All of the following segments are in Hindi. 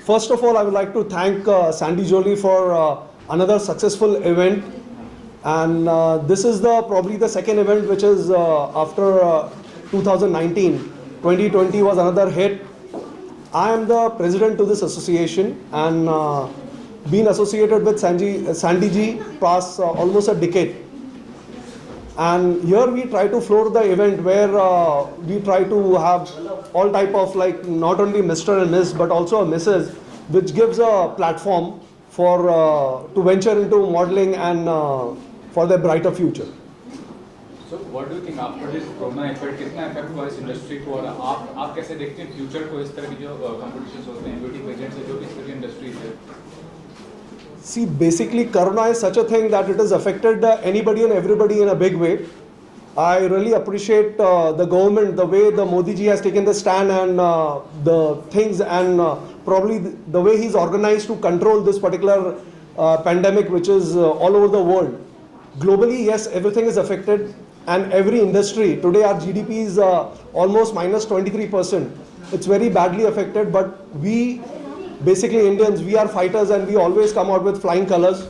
First of all, I would like to thank Sandy Jolie for another successful event. And this is probably the second event which is after 2019. 2020 was another hit. I am the president to this association and been associated with Sandy Ji past almost a decade. And here we try to floor the event where we try to have all type of like not only Mr. and Miss but also a Mrs. which gives a platform for to venture into modeling and for their brighter future. So what do you think after this corona effect कितना इफेक्ट हुआ इस इंडस्ट्री को और आप कैसे देखते हैं फ्यूचर को इस तरह की जो कॉम्पिटिशंस होते हैं ब्यूटी पेजेंट्स से जो भी इस तरह की इंडस्ट्रीज है? See, basically, Corona is such a thing that it has affected anybody and everybody in a big way. I really appreciate the government, the way the Modi ji has taken the stand and the things and probably the way he's organized to control this particular pandemic, which is all over the world. Globally, yes, everything is affected and every industry. Today, our GDP is almost minus 23%. It's very badly affected, but we basically Indians, we are fighters and we always come out with flying colors.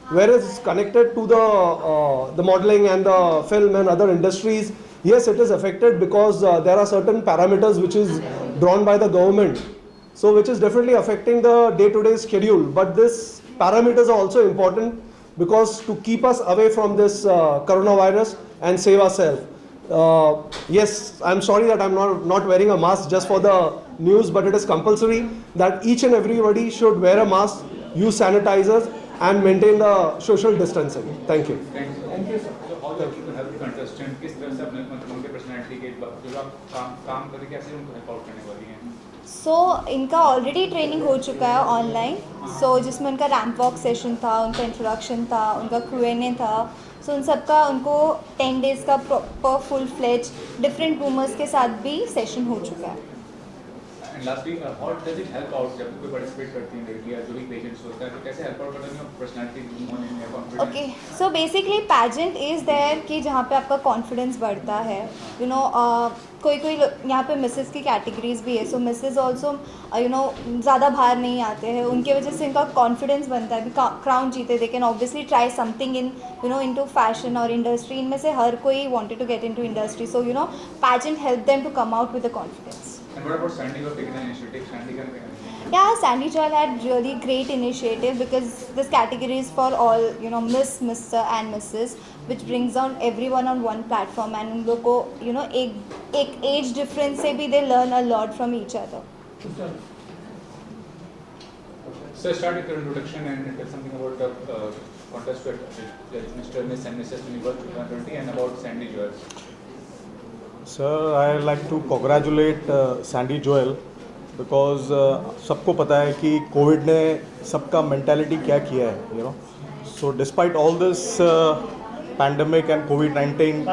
Whereas connected to the modeling and the film and other industries, yes, it is affected because there are certain parameters which is drawn by the government. So which is definitely affecting the day-to-day schedule. But these parameters are also important because to keep us away from this coronavirus and save ourselves. Yes, I'm sorry that I'm not wearing a mask just for the news, but it is compulsory that each and everybody should wear a mask, use sanitizers and maintain the social distancing. Thank you. Thank you, sir. So how do you help the contestant? किस तरह से अपने उनके पर्सनालिटी के जो आप काम करके कैसे उनको हेल्प आउट करने वाली हैं? सो इनका ऑलरेडी ट्रेनिंग हो चुका है ऑनलाइन. सो जिसमें उनका रैंप वॉक सेशन था, उनका इंट्रोडक्शन था, उनका Q&A था. सो उन सबका उनको 10 डेज़ का proper full fledge different rumours के साथ भी सेशन हो चुका है. And lastly, how does it help out जब कोई participate करती हैं लड़कियाँ जो भी पेजेंट्स होता है तो कैसे help out करती हैं पर्सनालिटी होने में confidence? Okay, so basically pageant is there कि जहाँ पे आपका कॉन्फिडेंस बढ़ता है. यू नो कोई यहाँ पे मिसेस की कैटेगरीज भी है. सो मिसेस ऑल्सो ज़्यादा बाहर नहीं आते हैं, उनके वजह से इनका कॉन्फिडेंस बनता है. क्राउन जीते they can obviously try something into fashion और इंडस्ट्री. इनमें से हर कोई wanted to get into industry. So pageant help them to come out with the confidence. And what about Sandy for taking an initiative? Sandy can take an initiative. Yeah, Sandy Joel had really great initiative because this category is for all, Miss, Mr. and Mrs. which brings down everyone on one platform and उन लोग को एक age difference से भी they learn a lot from each other. So start with your introduction and tell something about the contest with Mr. Miss and Mrs. Universe 2020 and about Sandy Joel. Sir, I like to congratulate Sandy Joel because सबको पता है कि कोविड ने सबका मेंटालिटी क्या किया है, So despite all this pandemic and COVID-19,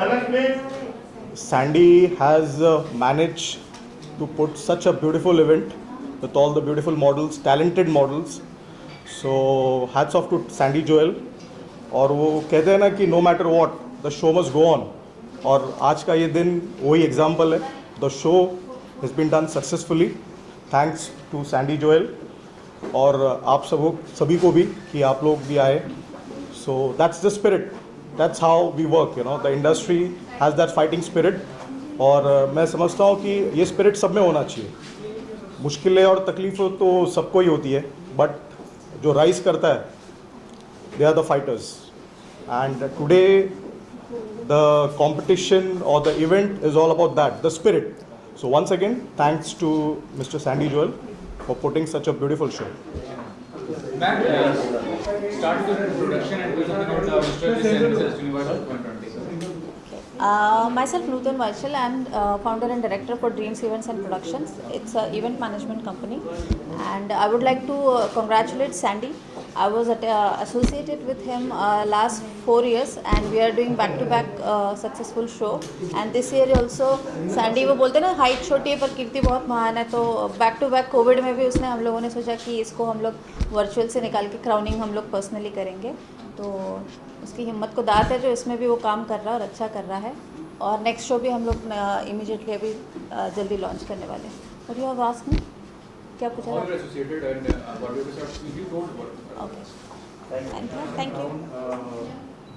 Sandy has managed to put such a beautiful event with all the beautiful models, talented models. So hats off to Sandy Joel. और वो कहते हैं ना कि no matter what, the show must go on. और आज का ये दिन वही एग्जाम्पल है. The show has been done successfully thanks to Sandy Joel और आप सभी को भी कि आप लोग भी आए. So that's the spirit, that's how we work. The industry has that fighting spirit और मैं समझता हूँ कि ये स्पिरिट सब में होना चाहिए. मुश्किलें और तकलीफ़ें तो सबको ही होती है, बट जो राइज करता है they are the fighters. And today the competition or the event is all about that, the spirit. So once again, thanks to Mr. Sandy Joel for putting such a beautiful show. Ma'am, start with your introduction and tell something about Mr. Miss and Mrs. Universe 2020. Myself Nutan Vaichal, I am founder and director for Dreams Events and Productions. It's an event management company and I would like to congratulate Sandy. I was associated with him last 4 years and we are doing back-to-back successful show. And this year also Sandy वो बोलते हैं ना हाइट छोटी है पर कीर्ति बहुत महान है, तो back-to-back कोविड में भी उसने हम लोगों ने सोचा कि इसको हम लोग वर्चुअल से निकाल के क्राउनिंग हम लोग पर्सनली करेंगे. तो उसकी हिम्मत को दात है जो इसमें भी वो काम कर रहा है और अच्छा कर रहा है. और नेक्स्ट शो भी हम लोग इमीडिएटली अभी जल्दी लॉन्च करने वाले हैं. और यू हैव आस्क्ड मी क्या पूछा All था? are associated and what do you say? You told what? Okay thank you.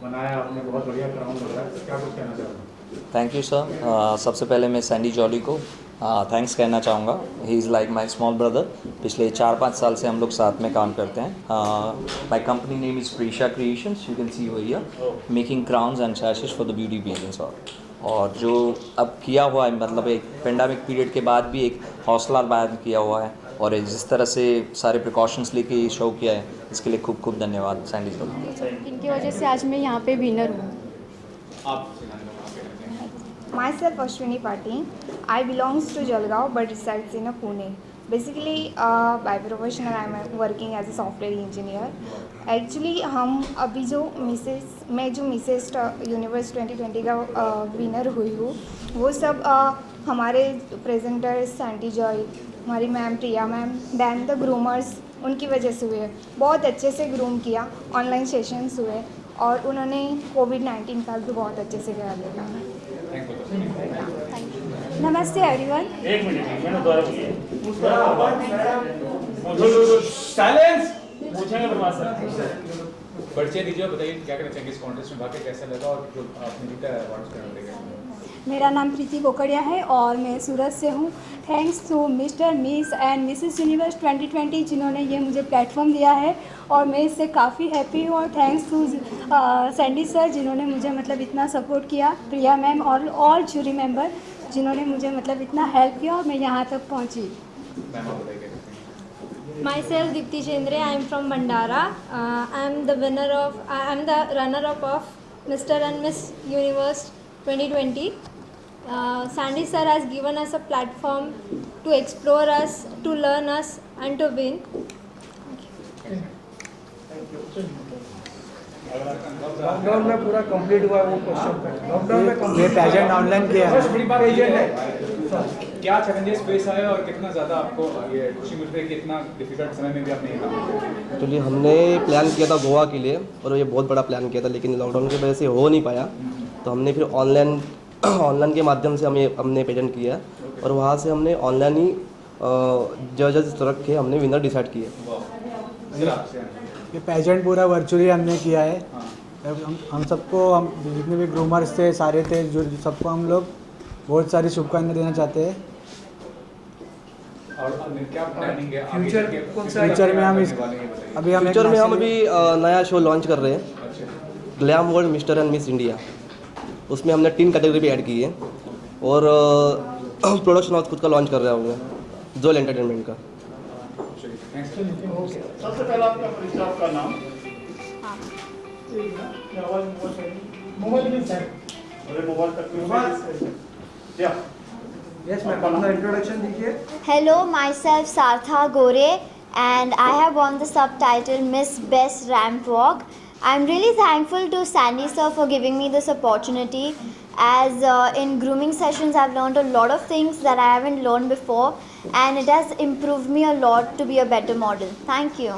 बनाया आपने, बहुत बढ़िया क्राउन लग रहा है, क्या कुछ कहना चाहोगे? Thank you sir. सबसे पहले मैं सैंडी जॉली को थैंक्स कहना चाहूँगा। He is like my small brother. पिछले 4-5 साल से हम लोग साथ में काम करते हैं। My company name is Preesha creations, you can see over here, making crowns and sashes for the beauty pageants. और जो अब किया हुआ है, मतलब एक पेंडेमिक पीरियड के बाद भी एक हौसला बयान किया हुआ है, और जिस तरह से सारे प्रिकॉशंस लेके ये शो किया है, इसके लिए खूब खूब धन्यवाद सैंडी जॉली। इनकी वजह से आज मैं यहाँ पे विनर हूँ। आप Myself Ashwini Patil. I belongs to Jalgaon but resides in Pune. Basically, by profession I am working as a software engineer. Actually, हम अभी जो मिसेस यूनिवर्स 2020 का विनर हुई हूँ, वो सब हमारे प्रेजेंटर्स सैंडी जॉय, हमारी ma'am Priya ma'am, then the groomers, उनकी वजह से हुए। बहुत अच्छे से ग्रूम किया, ऑनलाइन सेशंस हुए, और उन्होंने कोविड-19 का भी बहुत अच्छे से ख्याल रखा। नमस्ते एवरीवन। एक मिनट, मैंने दोबारा बोलिए। पूछेंगे प्रभात सर। परिचय दीजिए और बताइए क्या कहना चाहेंगे इस कॉन्टेस्ट में, भाग के कैसा लगा और जो आपने जीता है अवार्ड्स क्या मिलेगा? मेरा नाम प्रीति कोकड़िया है और मैं सूरत से हूँ। Thanks to Mr Miss and Mrs Universe 2020 जिन्होंने ये मुझे प्लेटफॉर्म दिया है, और मैं इससे काफ़ी हैप्पी हूँ। और थैंक्स टू सैंडी सर जिन्होंने मुझे मतलब इतना सपोर्ट किया, प्रिया मैम और ऑल जूरी मेंबर जिन्होंने मुझे मतलब इतना हेल्प किया और मैं यहाँ तक पहुँची। मैम आप बताइए क्या कहते हैं? Myself Dipti Chendre, I am from Bandara. I am the runner-up of Mr. and Miss Universe 2020. Sandy sir has given us a platform to explore us, to learn us, and to win. Lockdown में पूरा कंप्लीट हुआ वो क्वेश्चन। लॉकडाउन में ये पेजेंट ऑनलाइन किया है। सबसे बड़ी बात ये है क्या चैलेंजेस फेस आए और कितना ज़्यादा आपको ये खुशी मिल रही है कि इतना डिफिकल्ट समय में भी आपने ये काम किया? एक्चुअली हमने प्लान किया था गोवा के लिए, और ये बहुत बड़ा प्लान किया था, लेकिन लॉकडाउन की वजह से हो नहीं पाया। तो हमने फिर ऑनलाइन के माध्यम से हमने पेजेंट किया, और वहाँ से हमने ऑनलाइन ही जजेस रख के हमने विनर डिसाइड किए। ये पेजेंट पूरा वर्चुअली हमने किया है। हम सबको, हम जितने भी ग्रूमर्स थे सारे थे, जो सबको हम लोग बहुत सारी शुभकामनाएं देना चाहते हैं। और क्या प्लानिंग है फ्यूचर में हम फ्यूचर में हम अभी नया शो लॉन्च कर रहे हैं, glam world mister and miss India. उसमें हमने 3 कैटेगरी भी ऐड की है, और प्रोडक्शन हाउस खुद का लॉन्च कर रहा हूँ मैं, जोल एंटरटेनमेंट का। सबसे पहला आपका परिचय, आपका नाम? मोबाइल में सर, अरे मोबाइल तक या यस मैम, अपना इंट्रोडक्शन दीजिए। Hello, myself Sartha Gore, and I have won the subtitle Miss Best Ramp Walk. I'm really thankful to Sandy sir for giving me this opportunity, as in grooming sessions I've learned a lot of things that I haven't learned before, and it has improved me a lot to be a better model. Thank you.